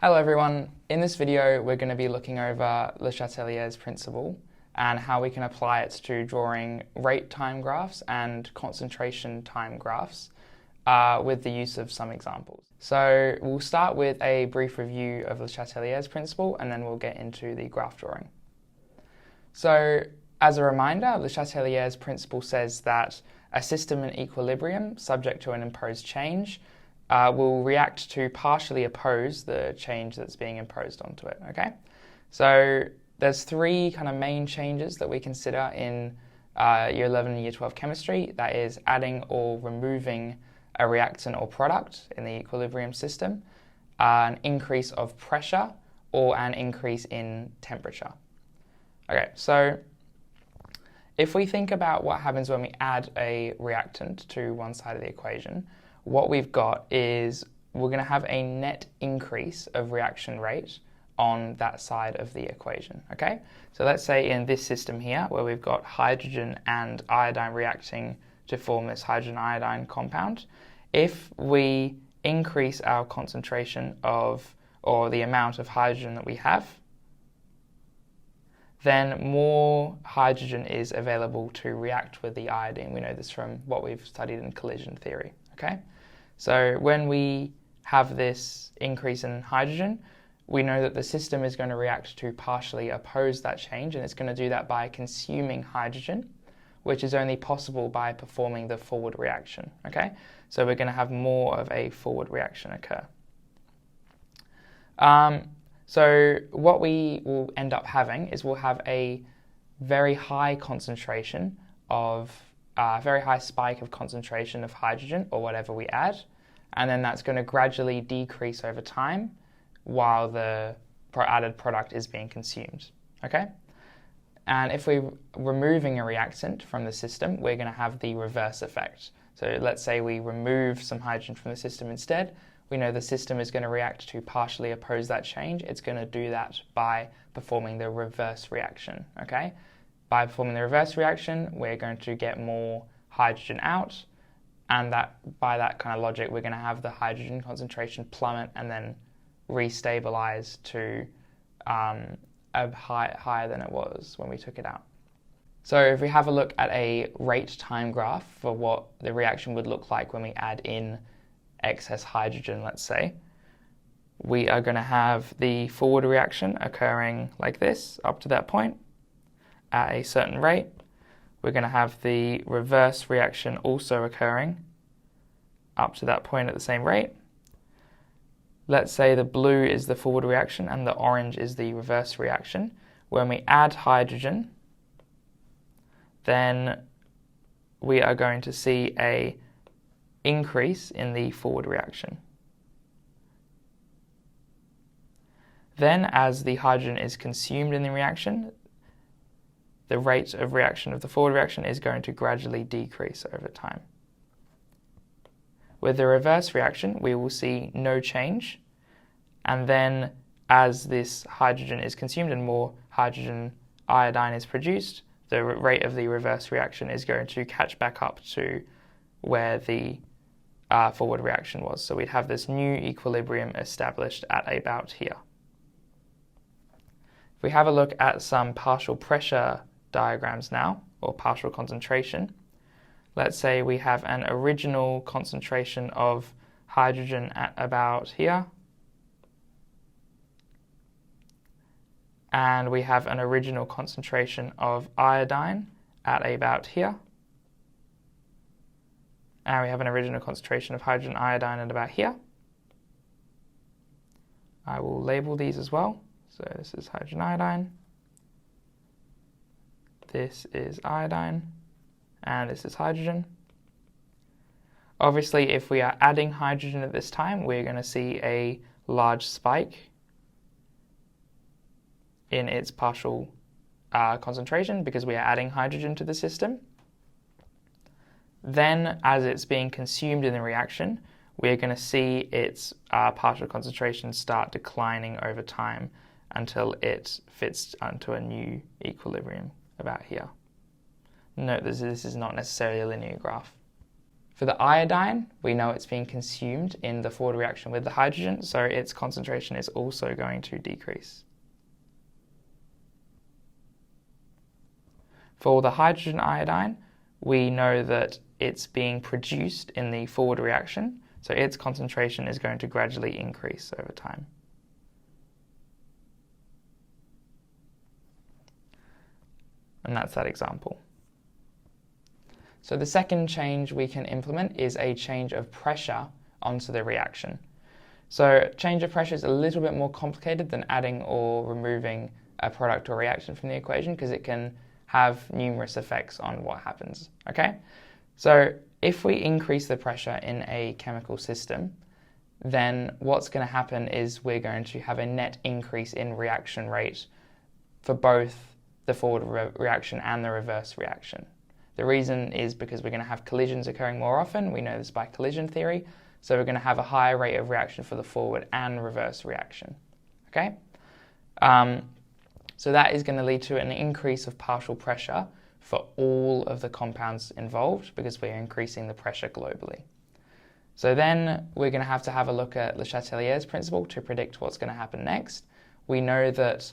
Hello everyone, in this video we're going to be looking over Le Chatelier's principle and how we can apply it to drawing rate time graphs and concentration time graphs with the use of some examples. So we'll start with a brief review of Le Chatelier's principle and then we'll get into the graph drawing. So as a reminder, Le Chatelier's principle says that a system in equilibrium subject to an imposed change will react to partially oppose the change that's being imposed onto it, okay? So there's three kind of main changes that we consider in Year 11 and Year 12 chemistry. That is adding or removing a reactant or product in the equilibrium system, an increase of pressure, or an increase in temperature. Okay, so if we think about what happens when we add a reactant to one side of the equation, what we've got is we're going to have a net increase of reaction rate on that side of the equation, okay? So let's say in this system here, where we've got hydrogen and iodine reacting to form this hydrogen-iodine compound, if we increase our concentration of, or the amount of hydrogen that we have, then more hydrogen is available to react with the iodine. We know this from what we've studied in collision theory, okay? So when we have this increase in hydrogen, we know that the system is going to react to partially oppose that change, and it's going to do that by consuming hydrogen, which is only possible by performing the forward reaction, okay? So we're going to have more of a forward reaction occur. So what we will end up having is we'll have a very high concentration of very high spike of concentration of hydrogen or whatever we add, and then that's going to gradually decrease over time while the added product is being consumed, okay? And if we're removing a reactant from the system, we're going to have the reverse effect. So let's say we remove some hydrogen from the system instead. We know the system is going to react to partially oppose that change. It's going to do that by performing the reverse reaction, okay? By performing the reverse reaction, we're going to get more hydrogen out, and that by that kind of logic, we're going to have the hydrogen concentration plummet and then restabilize to higher than it was when we took it out. So if we have a look at a rate time graph for what the reaction would look like when we add in excess hydrogen, let's say, we are going to have the forward reaction occurring like this up to that point at a certain rate. We're going to have the reverse reaction also occurring up to that point at the same rate. Let's say the blue is the forward reaction and the orange is the reverse reaction. When we add hydrogen, then we are going to see an increase in the forward reaction. Then, as the hydrogen is consumed in the reaction, the rate of reaction of the forward reaction is going to gradually decrease over time. With the reverse reaction, we will see no change, and then as this hydrogen is consumed and more hydrogen iodine is produced, the rate of the reverse reaction is going to catch back up to where the forward reaction was. So we'd have this new equilibrium established at about here. If we have a look at some partial pressure diagrams now, or partial concentration, let's say we have an original concentration of hydrogen at about here, and we have an original concentration of iodine at about here, and we have an original concentration of hydrogen iodine at about here. I will label these as well. So this is hydrogen iodine, this is iodine, and this is hydrogen. Obviously, if we are adding hydrogen at this time, we're going to see a large spike in its partial concentration because we are adding hydrogen to the system. Then, as it's being consumed in the reaction, we're going to see its partial concentration start declining over time until it fits onto a new equilibrium about here. Note this is not necessarily a linear graph. For the iodine, we know it's being consumed in the forward reaction with the hydrogen, so its concentration is also going to decrease. For the hydrogen iodine, we know that it's being produced in the forward reaction, so its concentration is going to gradually increase over time. And that's that example. So the second change we can implement is a change of pressure onto the reaction. So change of pressure is a little bit more complicated than adding or removing a product or reaction from the equation because it can have numerous effects on what happens, okay? So if we increase the pressure in a chemical system, then what's going to happen is we're going to have a net increase in reaction rate for both the forward reaction and the reverse reaction. The reason is because we're going to have collisions occurring more often. We know this by collision theory. So we're going to have a higher rate of reaction for the forward and reverse reaction, okay? So that is going to lead to an increase of partial pressure for all of the compounds involved because we're increasing the pressure globally. So then we're going to have a look at Le Chatelier's principle to predict what's going to happen next. We know that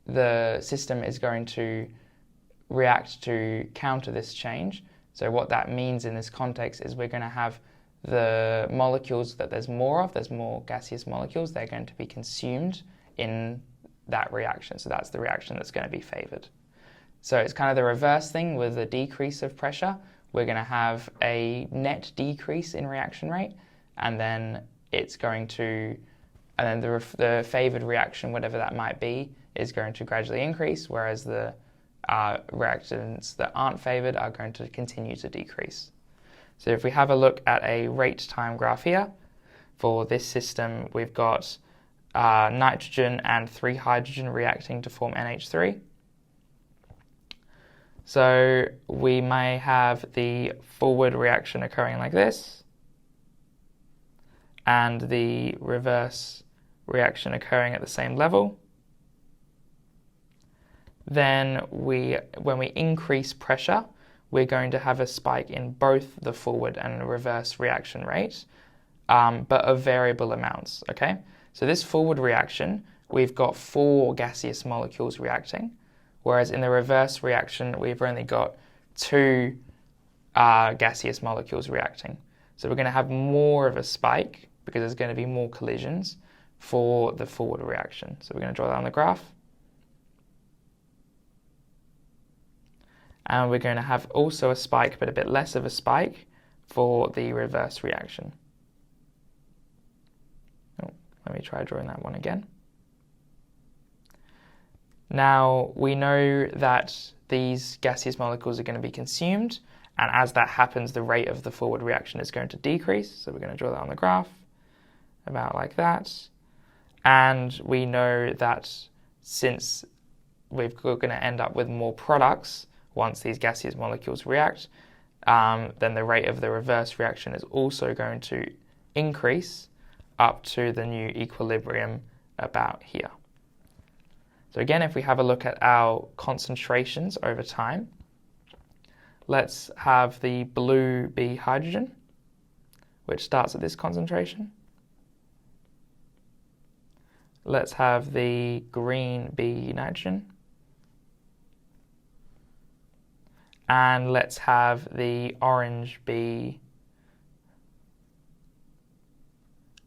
the system is going to react to counter this change. So what that means in this context is we're going to have the molecules that there's more gaseous molecules, they're going to be consumed in that reaction. So that's the reaction that's going to be favored. So it's kind of the reverse thing with the decrease of pressure. We're going to have a net decrease in reaction rate, and then the favored reaction, whatever that might be, is going to gradually increase, whereas the reactions that aren't favored are going to continue to decrease. So if we have a look at a rate time graph here, for this system we've got nitrogen and 3 hydrogen reacting to form NH3. So we may have the forward reaction occurring like this, and the reverse reaction occurring at the same level. Then when we increase pressure, we're going to have a spike in both the forward and the reverse reaction rate, but of variable amounts, okay? So this forward reaction, we've got 4 gaseous molecules reacting, whereas in the reverse reaction, we've only got 2 gaseous molecules reacting. So we're going to have more of a spike because there's going to be more collisions for the forward reaction. So we're going to draw that on the graph. And we're going to have also a spike, but a bit less of a spike for the reverse reaction. Oh, let me try drawing that one again. Now, we know that these gaseous molecules are going to be consumed, and as that happens, the rate of the forward reaction is going to decrease. So we're going to draw that on the graph, about like that. And we know that since we're going to end up with more products once these gaseous molecules react, then the rate of the reverse reaction is also going to increase up to the new equilibrium about here. So again, if we have a look at our concentrations over time, let's have the blue be hydrogen, which starts at this concentration. Let's have the green be nitrogen. And let's have the orange be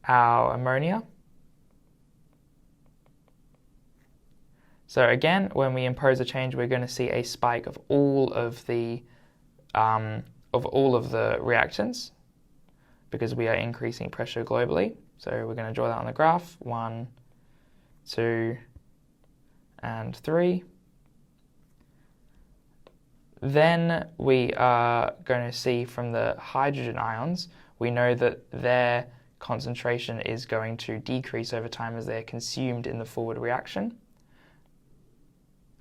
our ammonia. So again, when we impose a change, we're going to see a spike of all of the reactants because we are increasing pressure globally. So we're going to draw that on the graph, 1, 2, and 3. Then we are going to see from the hydrogen ions, we know that their concentration is going to decrease over time as they're consumed in the forward reaction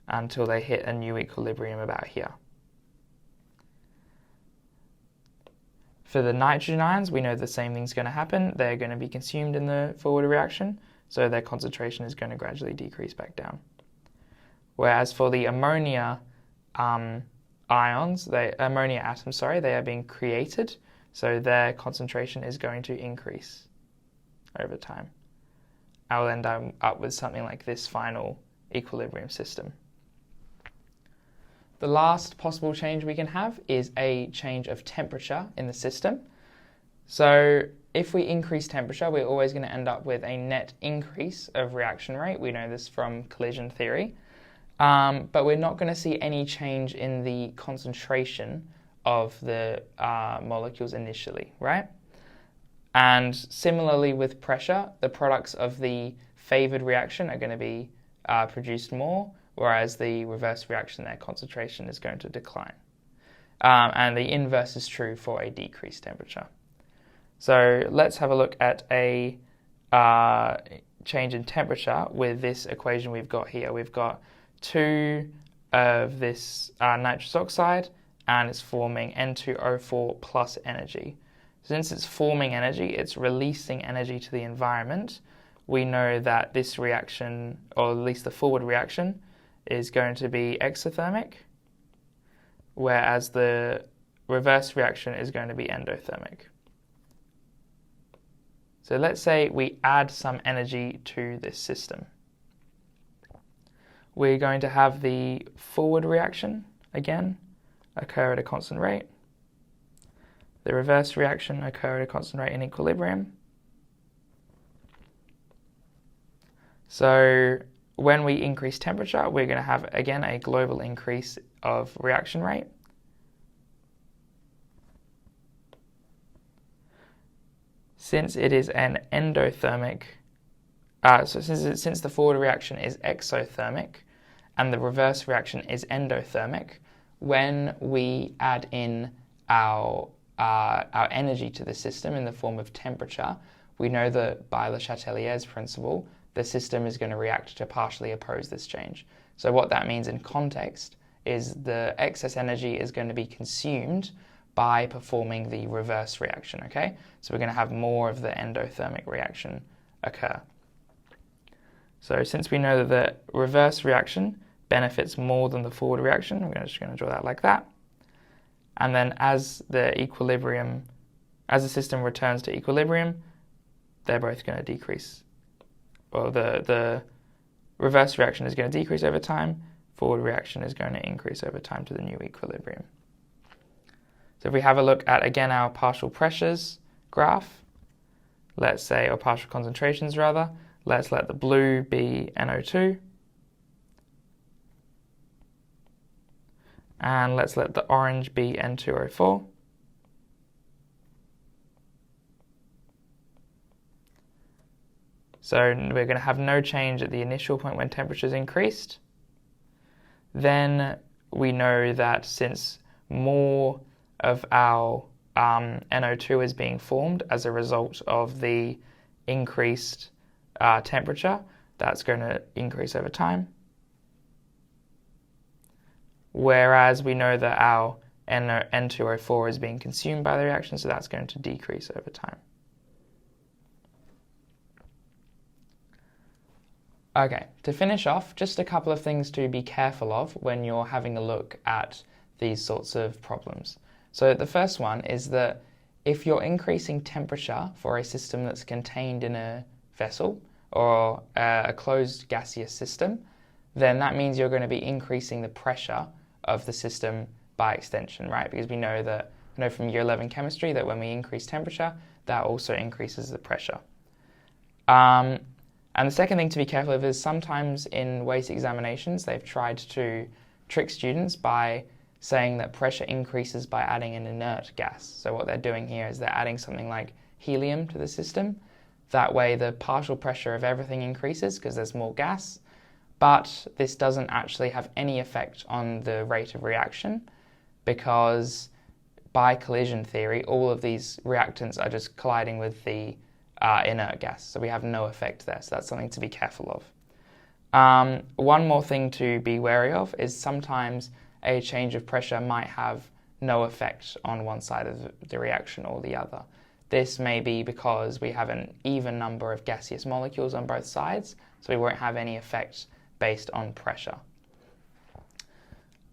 until they hit a new equilibrium about here. For the nitrogen ions, we know the same thing's going to happen. They're going to be consumed in the forward reaction, so their concentration is going to gradually decrease back down. Whereas for the ammonia ions, ammonia atoms, sorry, they are being created, so their concentration is going to increase over time. I'll end up with something like this final equilibrium system. The last possible change we can have is a change of temperature in the system. So if we increase temperature, we're always going to end up with a net increase of reaction rate. We know this from collision theory. But we're not going to see any change in the concentration of the molecules initially, right? And similarly with pressure, the products of the favored reaction are going to be produced more, whereas the reverse reaction, their concentration is going to decline. And the inverse is true for a decreased temperature. So let's have a look at a change in temperature with this equation we've got here. We've got 2 of this nitrous oxide, and it's forming N2O4 plus energy. Since it's forming energy, it's releasing energy to the environment. We know that this reaction, or at least the forward reaction, is going to be exothermic, whereas the reverse reaction is going to be endothermic. So let's say we add some energy to this system. We're going to have the forward reaction, again, occur at a constant rate. The reverse reaction occur at a constant rate in equilibrium. So when we increase temperature, we're going to have, again, a global increase of reaction rate. Since it is an endothermic, since the forward reaction is exothermic and the reverse reaction is endothermic, when we add in our energy to the system in the form of temperature, we know that by Le Chatelier's principle, the system is going to react to partially oppose this change. So what that means in context is the excess energy is going to be consumed by performing the reverse reaction, okay? So we're going to have more of the endothermic reaction occur. So since we know that the reverse reaction benefits more than the forward reaction, we're just going to draw that like that. And then as the system returns to equilibrium, they're both going to decrease. Well, the reverse reaction is going to decrease over time, forward reaction is going to increase over time to the new equilibrium. So if we have a look at, again, our partial pressures graph, let's say, or partial concentrations rather, let's let the blue be NO2, and let's let the orange be N2O4. So we're going to have no change at the initial point when temperature is increased. Then we know that since more of our NO2 is being formed as a result of the increased temperature, that's going to increase over time. Whereas we know that our N2O4 is being consumed by the reaction, so that's going to decrease over time. Okay, to finish off, just a couple of things to be careful of when you're having a look at these sorts of problems. So the first one is that if you're increasing temperature for a system that's contained in a vessel or a closed gaseous system, then that means you're going to be increasing the pressure of the system by extension, right? Because we know from year 11 chemistry that when we increase temperature, that also increases the pressure. And the second thing to be careful of is sometimes in waste examinations, they've tried to trick students by saying that pressure increases by adding an inert gas. So what they're doing here is they're adding something like helium to the system. That way the partial pressure of everything increases because there's more gas, but this doesn't actually have any effect on the rate of reaction because by collision theory, all of these reactants are just colliding with the inert gas, so we have no effect there. So that's something to be careful of. One more thing to be wary of is sometimes a change of pressure might have no effect on one side of the reaction or the other. This may be because we have an even number of gaseous molecules on both sides, so we won't have any effect based on pressure.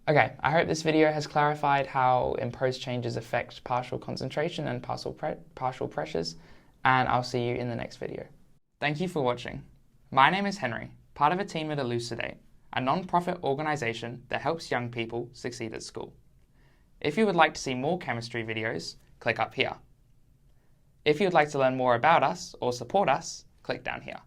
Okay, I hope this video has clarified how imposed changes affect partial concentration and partial pressures, and I'll see you in the next video. Thank you for watching. My name is Henry, part of a team at Elucidate, a non-profit organisation that helps young people succeed at school. If you would like to see more chemistry videos, click up here. If you would like to learn more about us or support us, click down here.